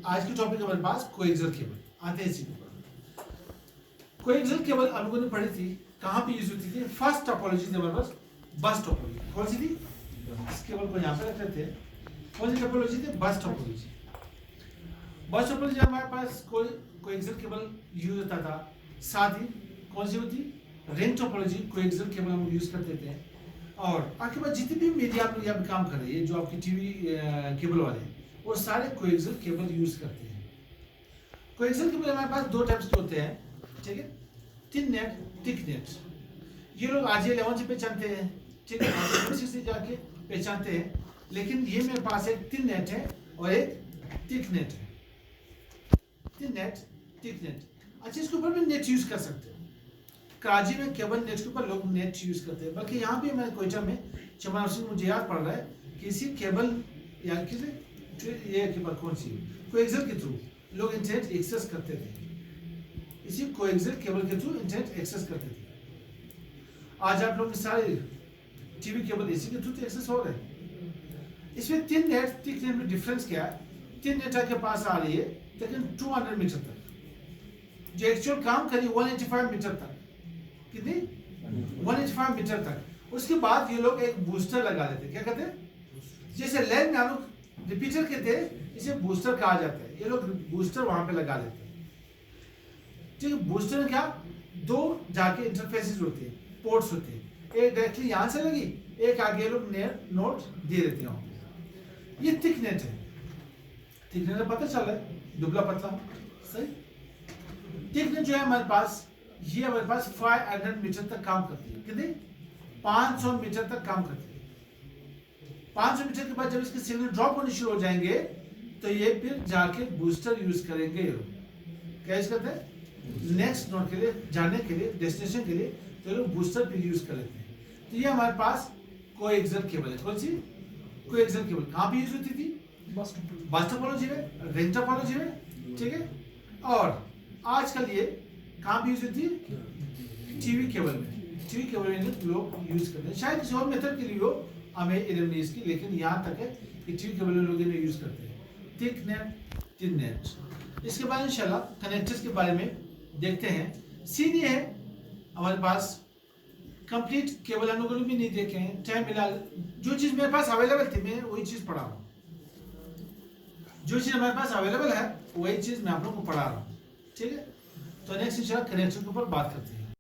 आज की टॉपिक हमारे पास कोएक्सियल केबल। आते हैं इसी के ऊपर। कोएक्सियल केबल हम लोगों ने पढ़ी थी, कहाँ पे यूज होती थी? फर्स्ट टोपोलॉजी थी हमारे पास, बस टोपोलॉजी। कौन सी थी? इस केबल को यहाँ पे रख लेते हैं। कौन सी टोपोलॉजी थी? बस टोपोलॉजी। बस टोपोलॉजी हमारे पास कोएक्सियल केबल यूज होता था। साथ ही कौन सी होती? रिंग टोपोलॉजी कोएक्सियल केबल हम यूज करते थे। और आपके पास जितनी भी मीडिया आप यहाँ पे काम कर रही है, जो आपकी टीवी केबल वाले हैं, वो सारे कोएक्सियल केबल यूज करते हैं। कोएक्सियल केबल हमारे पास दो टाइप्स के होते हैं, ठीक है? Thin net, thick net. ये लोग RJ11 से पहचानते हैं, ठीक है? RJ26 से जाके पहचानते हैं। लेकिन ये मेरे पास एक थिन नेट है और एक थिक नेट है। Thin net, thick net. अच्छा, इसके ऊपर भी नेट यूज कर सकते हैं। कराची में केबल नेट के ऊपर लोग नेट यूज करते हैं, बल्कि यहाँ भी मैंने कोयटा में चमन से मुझे याद पड़ रहा है कि इसी केबल या किसी ये केबल कौन सी कोएक्सियल के थ्रू लोग इंटरनेट एक्सेस करते थे। इसी कोएक्सियल केबल के थ्रू इंटरनेट एक्सेस करते थे। आज आप लोग सारे टीवी केबल इसी के थ्रू एक्सेस हो रहे हैं। इसमें थिन नेट, थिक नेट में डिफरेंस क्या है? थिन नेट आपके पास आ रही है लेकिन 200 मीटर तक, जो एक्चुअल काम करी 185 मीटर तक। कितनी? 185 मीटर तक। उसके बाद ये लोग एक बूस्टर लगा देते। क्या कहते हैं? जैसे लैंड में हम लोग रिपीटर कहते हैं, इसे बूस्टर कहा जाता है। ये लोग बूस्टर वहां पे लगा देते हैं, ठीक है? बूस्टर में क्या, दो जाके इंटरफेसेस होते हैं, पोर्ट्स होते हैं। एक डायरेक्टली यहां से लगी, एक आगे लोग नोट दे देते हैं। ये थिक नेट है। थिक नेट पता चल रहा है, दुबला पतला, सही। थिक नेट जो है हमारे पास, ये हमारे पास 500 मीटर तक काम करती है। कितनी? 500 मीटर तक काम करती है। 500 मीटर के बाद जब इसके सिग्नल ड्रॉप होने शुरू हो जाएंगे तो ये फिर जाके बूस्टर यूज करेंगे। ये लोग क्या यूज करते हैं? नेक्स्ट नोड के लिए जाने के लिए, डेस्टिनेशन के लिए, तो ये लोग बूस्टर फिर यूज कर लेते हैं। तो ये हमारे पास कोएक्सियल केबल है। कौन सी? Coaxial cable. कहाँ पे यूज होती थी? बस टोपोलॉजी में, रिंग टोपोलॉजी में, ठीक है? और आजकल ये कहाँ पे यूज होती है? टीवी केबल में। टीवी केबल में लोग यूज करते हैं। शायद किसी और मेथड के लिए हो, हमें इल्म नहीं इसकी, लेकिन यहाँ तक है कि टीवी केबल में लोग इन्हें यूज करते हैं। Thick net, thin net. इसके बाद इंशाल्लाह कनेक्टर्स के बारे में देखते हैं। सीन ये है हमारे पास कंप्लीट केबल हम लोगों ने भी नहीं देखे हैं, टाइम मिला। जो चीज़ मेरे पास अवेलेबल थी मैं वही चीज़ पढ़ा रहा हूँ। जो चीज़ हमारे पास अवेलेबल है वही चीज़ मैं आप लोगों को पढ़ा रहा हूँ, ठीक है? तो नेक्स्ट इंशाल्लाह कनेक्शन के ऊपर बात करते हैं।